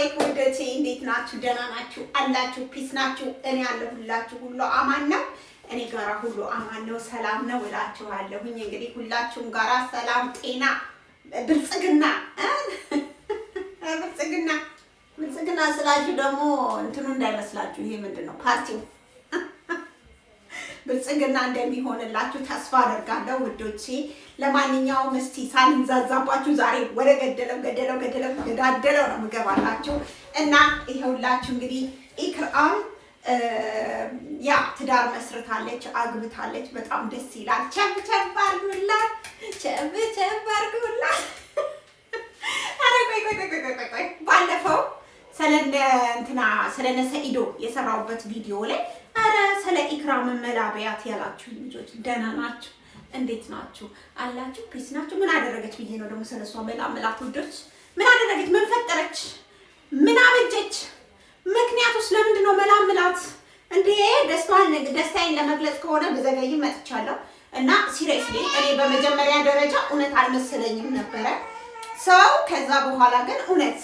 አለይኩም ወደቴ እንዴት ናችሁ? ደህና ናችሁ? አላችሁ? ፒስ ናችሁ? እኔ ያለሁላችሁ ሁሉ አማን ነው። እኔ ጋራ ሁሉ አማን ነው፣ ሰላም ነው እላችኋለሁኝ። እንግዲህ ሁላችሁም ጋራ ሰላም፣ ጤና፣ ብልጽግና ብልጽግና ስላችሁ ደግሞ እንትኑ እንዳይመስላችሁ ይሄ ምንድነው ፓርቲው ብልጽግና እንደሚሆንላችሁ ተስፋ አደርጋለሁ ውዶቼ። ለማንኛውም እስቲ ሳልንዛዛባችሁ ዛሬ ወደ ገደለው ነው የምገባላችሁ እና ይሄውላችሁ እንግዲህ ኢክራም ያ ትዳር መስርታለች፣ አግብታለች። በጣም ደስ ይላል። ቸብ አድርጉላት። አረ ቆይ ባለፈው ስለነ ሰኢዶ የሰራውበት ቪዲዮ ላይ አረ ስለ ኢክራም መላበያት ያላችሁ ልጆች ደህና ናችሁ? እንዴት ናችሁ? አላችሁ? ፒስ ናችሁ? ምን አደረገች ብዬ ነው ደግሞ ስለሷ መላመላት ውዶች። ምን አደረገች? ምን ፈጠረች? ምን አበጀች? ምክንያቱስ ለምንድን ነው መላመላት እንዴ? ደስታዬን ለመግለጽ ከሆነ በዘገይም መጥቻለሁ እና ሲሪየስሊ እኔ በመጀመሪያ ደረጃ እውነት አልመሰለኝም ነበረ ሰው። ከዛ በኋላ ግን እውነት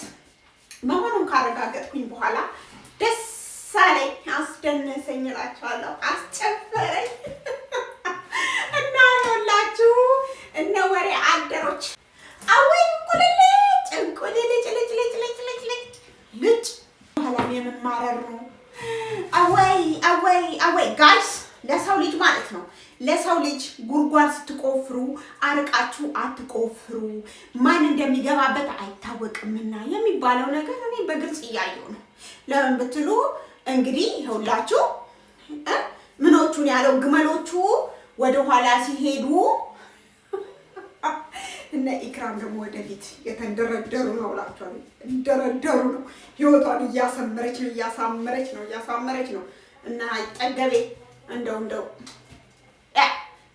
መሆኑን ካረጋገጥኩኝ በኋላ ደስ ሳለኝ፣ አስደነሰኝ እላችኋለሁ፣ አስጨፈረኝ እና ሁላችሁ እነ ወሬ አደሮች አወይ ልጭ በኋላ የምማረር ነው። አወይ ጋይስ፣ ለሰው ልጅ ማለት ነው ለሰው ልጅ ጉድጓድ ስትቆፍሩ አርቃችሁ አትቆፍሩ፣ ማን እንደሚገባበት አይታወቅምና የሚባለው ነገር እኔ በግልጽ እያየሁ ነው። ለምን ብትሉ እንግዲህ ይኸውላችሁ ምኖቹን ያለው ግመሎቹ ወደ ኋላ ሲሄዱ እነ ኢክራም ደግሞ ወደፊት የተንደረደሩ ነው እላችኋለሁ። እንደረደሩ ነው። ህይወቷን እያሳመረች ነው እና ጠገቤ እንደው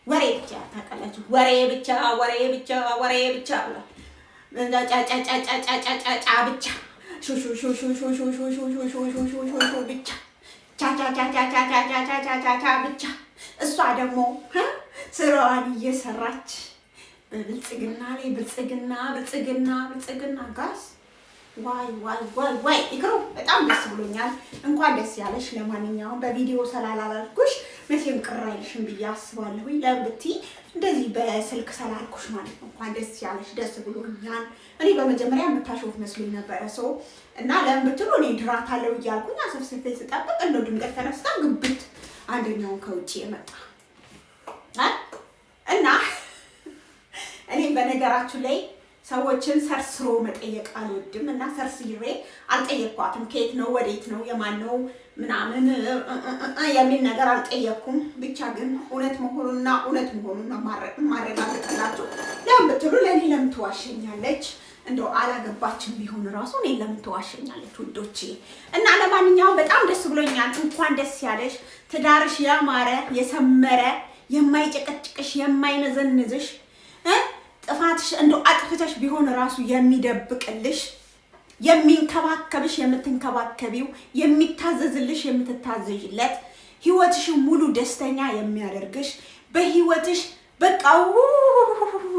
ወሬ ብቻ ታውቃላችሁ። ወሬ ብቻ ብላ ጫጫጫጫጫጫጫጫ ብቻ ብቻ ብቻ እሷ ደግሞ ስራዋን እየሰራች በብልጽግና ላይ ብልጽግና ጋስ ዋይ ኢክሩ በጣም ደስ ብሎኛል። እንኳን ደስ ያለሽ። ለማንኛውም በቪዲዮ ስላላልኩሽ መቼም ቅር አይልሽም ብዬ አስባለሁ። ለምብቲ እንደዚህ በስልክ ስላልኩሽ ማለት ነው። እንኳን ደስ ያለሽ፣ ደስ ብሎኛል። እኔ በመጀመሪያ የምታሾፍ መስሎኝ ነበረ ሰው እና ለምን ብትሉ እኔ ድራታለሁ እያልኩኝ አሰብስቤ ስጠብቅ እንደው ድንገት ተነስታ ግብት አንደኛውን ከውጭ የመጣ እና እኔ በነገራችሁ ላይ ሰዎችን ሰርስሮ መጠየቅ አልወድም እና ሰርስሬ አልጠየቅኳትም። ከየት ነው ወዴት ነው የማን ነው ምናምን የሚል ነገር አልጠየቅኩም። ብቻ ግን እውነት መሆኑን ማረጋገጥላችሁ። ለምን ብትሉ ለእኔ ለምን ትዋሸኛለች? እንደው አላገባችም ቢሆን ራሱ እኔ ለምን ትዋሸኛለች ውዶቼ? እና ለማንኛውም በጣም ደስ ብሎኛል። እንኳን ደስ ያለሽ። ትዳርሽ ያማረ የሰመረ፣ የማይጨቀጭቅሽ የማይነዘንዝሽ ጥፋትሽ እንደው አጥፍተሽ ቢሆን ራሱ የሚደብቅልሽ፣ የሚንከባከብሽ የምትንከባከቢው፣ የሚታዘዝልሽ የምትታዘዥለት፣ ህይወትሽን ሙሉ ደስተኛ የሚያደርግሽ፣ በህይወትሽ በቃ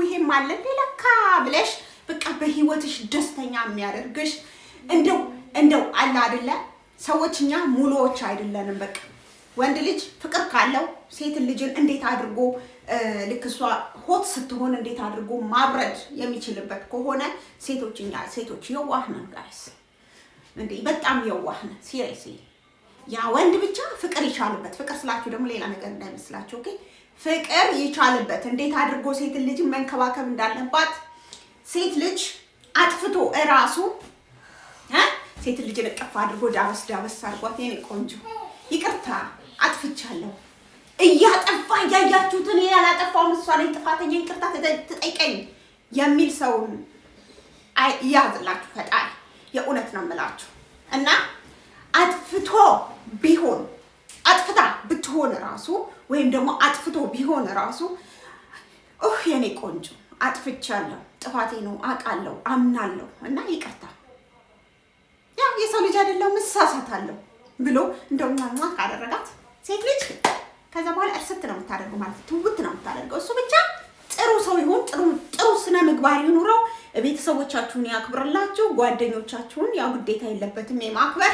ይሄም አለ ለካ ብለሽ በቃ በህይወትሽ ደስተኛ የሚያደርግሽ እንደው አለ አይደለ? ሰዎችኛ ሙሉዎች አይደለንም። በቃ ወንድ ልጅ ፍቅር ካለው ሴት ልጅን እንዴት አድርጎ ልክ እሷ ሆት ስትሆን እንዴት አድርጎ ማብረድ የሚችልበት ከሆነ ሴቶች የዋህ ነን ጋይስ፣ እንዴ በጣም የዋህ ነን ሲሪየስሊ። ያ ወንድ ብቻ ፍቅር ይቻልበት። ፍቅር ስላችሁ ደግሞ ሌላ ነገር እንዳይመስላችሁ ኦኬ። ፍቅር ይቻልበት እንዴት አድርጎ ሴት ልጅን መንከባከብ እንዳለባት። ሴት ልጅ አጥፍቶ እራሱ ሴት ልጅን እቅፍ አድርጎ ዳበስ አድርጓት የኔ ቆንጆ ይቅርታ አጥፍቻለሁ እያጠፋ እያያችሁት እኔ ያላጠፋው እሷ ላይ ጥፋተኛ ይቅርታ ትጠይቀኝ የሚል ሰው ይያዝላችሁ ፈጣሪ። የእውነት ነው የምላችሁ። እና አጥፍታ ብትሆን ራሱ ወይም ደግሞ አጥፍቶ ቢሆን ራሱ የኔ ቆንጆ አጥፍቻለሁ፣ ጥፋቴ ነው አውቃለሁ፣ አምናለሁ እና ይቅርታ ያው የሰው ልጅ አይደለም እሳሳታለሁ ብሎ እንደውማ ካደረጋት ሴት ልጅ ከዛ በኋላ እርሰት ነው የምታደርገው ማለት ትውት ነው የምታደርገው። እሱ ብቻ ጥሩ ሰው ይሁን፣ ጥሩ ስነ ምግባር ይኑረው፣ ቤተሰቦቻችሁን ያክብርላችሁ፣ ጓደኞቻችሁን ያው ግዴታ የለበትም የማክበር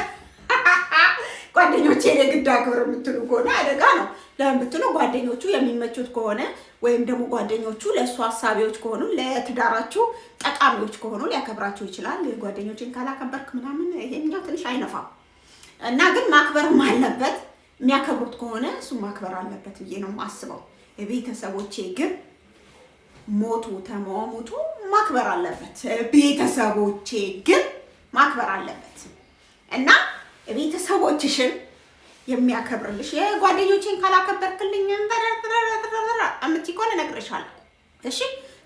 ጓደኞቼ ለግድ አክብር የምትሉ ከሆነ አደጋ ነው። ለምን ብትሉ ጓደኞቹ የሚመቹት ከሆነ ወይም ደግሞ ጓደኞቹ ለእሱ ሀሳቢዎች ከሆኑ ለትዳራችሁ ጠቃሚዎች ከሆኑ ሊያከብራችሁ ይችላል። ጓደኞችን ካላከበርክ ምናምን ይሄኛው ትንሽ አይነፋም እና ግን ማክበርም አለበት። የሚያከብሩት ከሆነ እሱ ማክበር አለበት ብዬ ነው የማስበው። ቤተሰቦቼ ግን ሞቱ ተሟሙቱ ማክበር አለበት። ቤተሰቦቼ ግን ማክበር አለበት እና ቤተሰቦችሽን የሚያከብርልሽ የጓደኞቼን ካላከበርክልኝ እምትይ ከሆነ እነግርሻለሁ። እሺ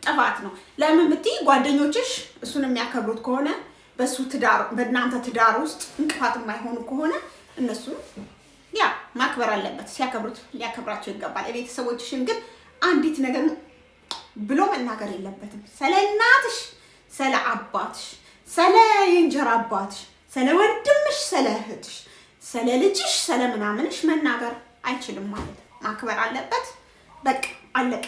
ጥፋት ነው። ለምን ብትይ ጓደኞችሽ እሱን የሚያከብሩት ከሆነ በሱ ትዳር በእናንተ ትዳር ውስጥ እንቅፋት የማይሆኑ ከሆነ እነሱ ያ ማክበር አለበት። ሲያከብሩት ሊያከብራቸው ይገባል። ቤተሰቦችሽን ግን አንዲት ነገር ብሎ መናገር የለበትም። ስለ እናትሽ፣ ስለ አባትሽ፣ ስለ የእንጀራ አባትሽ፣ ስለ ወንድምሽ፣ ስለ እህትሽ፣ ስለ ልጅሽ፣ ስለ ምናምንሽ መናገር አይችልም ማለት ነው። ማክበር አለበት። በቃ አለቀ።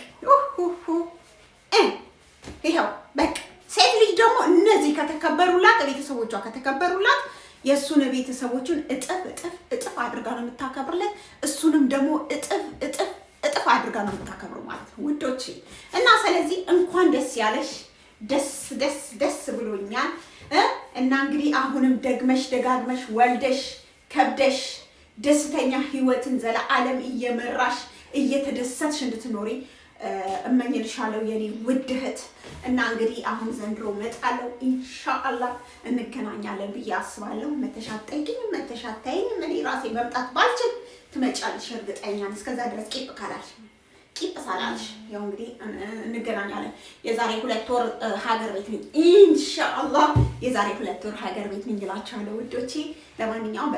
ይኸው በቃ ሴት ልጅ ደግሞ እነዚህ ከተከበሩላት ቤተሰቦቿ ከተከበሩላት የእሱን ቤተሰቦቹን እጥፍ አድርጋ ነው የምታከብርለት። እሱንም ደግሞ እጥፍ አድርጋ ነው የምታከብሩ ማለት ነው ውዶቼ። እና ስለዚህ እንኳን ደስ ያለሽ። ደስ ብሎኛል። እና እንግዲህ አሁንም ደግመሽ ደጋግመሽ ወልደሽ ከብደሽ ደስተኛ ህይወትን ዘለዓለም እየመራሽ እየተደሰትሽ እንድትኖሪ እመኝልሻለሁ የኔ ውድ እህት። እና እንግዲህ አሁን ዘንድሮ እመጣለሁ ኢንሻአላህ እንገናኛለን ብዬ አስባለሁ። መተሻጠይኝ መተሻታይኝ እኔ ራሴ መምጣት ባልችል ትመጫለሽ እርግጠኛ ነኝ። እስከዛ ድረስ ቂፕ ሳላልሽ ያው እንግዲህ እንገናኛለን። የዛሬ 2 ወር ሀገር ቤት ነኝ ኢንሻአላህ። የዛሬ 2 ወር ሀገር ቤት ነኝ እላችኋለሁ ውዶቼ። ለማንኛውም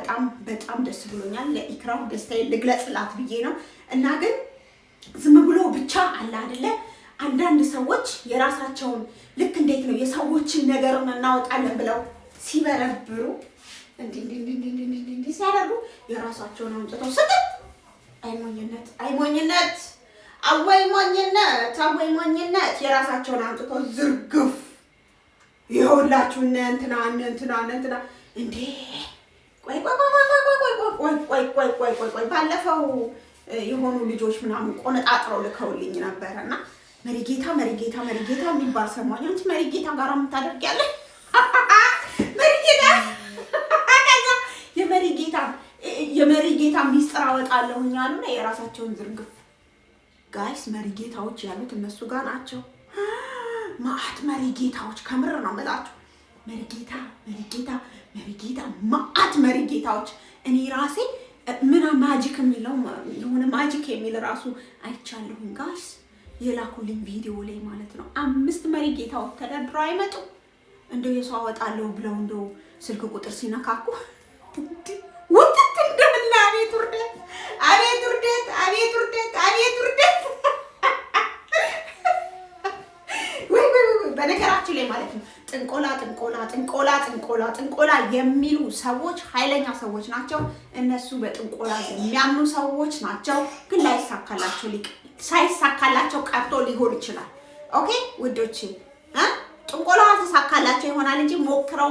በጣም ደስ ብሎኛል። ለኢክራም ደስታዬን ልግለጽላት ብዬ ነው። እና ግን ዝም ብሎ ብቻ አለ አይደለ አንዳንድ ሰዎች የራሳቸውን ልክ እንዴት ነው የሰዎችን ነገር እናወጣለን ብለው ሲበረብሩ እንዲህ ሲያደርጉ የራሳቸውን አምጥተው ስጥት አወይ ሞኝነት የራሳቸውን አምጥተው ዝርግፍ ይኸውላችሁ እንትና እንዴ ቆይ ባለፈው የሆኑ ልጆች ምናምን ቆነጣጥረው ልከውልኝ ነበርና መሪጌታ የሚባል ሰማኝ። አንቺ መሪጌታ ጋር የምታደርጊያለሽ መሪጌታ የመሪጌታ ሚስጥር አወጣለሁኝ አሉና የራሳቸውን ዝርግፍ ጋይስ መሪጌታዎች ያሉት እነሱ ጋር ናቸው። ማአት መሪጌታዎች ከምር ነው የምላችሁ። መሪጌታ ማአት መሪጌታዎች እኔ ራሴ ምን ማጂክ የሚለው የሆነ ማጂክ የሚል ራሱ አይቻለሁኝ ጋይስ የላኩልኝ ቪዲዮ ላይ ማለት ነው። 5 መሪጌታዎች ተደርድረው አይመጡ እንደው የሰው አወጣለሁ ብለው እንደው ስልክ ቁጥር ሲነካኩ ወጥት እንደምላ አቤት ውርደት ወይ በነገራችን ላይ ማለት ነው ጥንቆላ የሚሉ ሰዎች ኃይለኛ ሰዎች ናቸው። እነሱ በጥንቆላ የሚያምኑ ሰዎች ናቸው። ግን ሳይሳካላቸው ቀርቶ ሊሆን ይችላል። ኦኬ ውዶቼ ጥንቆላ ተሳካላቸው ይሆናል እንጂ ሞክረው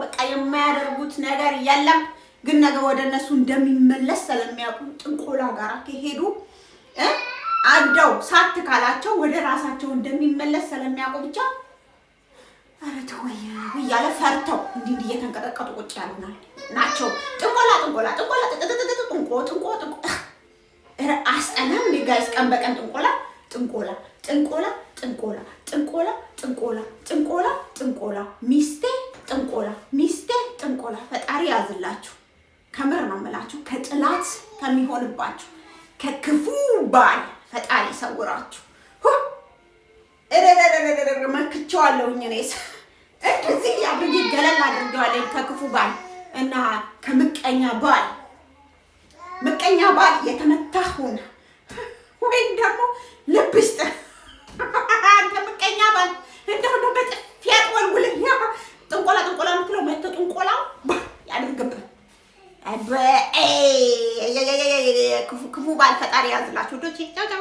በቃ የማያደርጉት ነገር የለም። ግን ነገር ወደ እነሱ እንደሚመለስ ስለሚያውቁ ጥንቆላ ጋር ከሄዱ አደው ሳትካላቸው ወደ ራሳቸው እንደሚመለስ ስለሚያውቁ ብቻ ኧረ ተወይ እያለ ፈርተው እንዲህ እየተንቀጠቀጡ ቁጭ ያሉ ናቸው። ጥንቆላ አስጠላም እንዴ ጋይስ። ቀን በቀን ጥንቆላ ሚስቴ ጥንቆላ። ፈጣሪ ያዝላችሁ። ከምር ነው የምላችሁ። ከጥላት ከሚሆንባችሁ ከክፉ ባል ፈጣሪ ሰውራችሁ። መክቸዋለሁኝ እኔስ እንደዚህ አብሬ ገለል አድርጌዋለሁ። ከክፉ ባል እና ከምቀኛ ባል የተመታሁን ወይም ደግሞ ልብ ይስጥህ አንተ ምቀኛ ባል እንደው በጥፊ ያጥወልውልህ። ጥንቆላ የምትለው መቶ ጥንቆላ ያድርግብህ። ክፉ ባል ፈጣሪ ያዝላችሁ።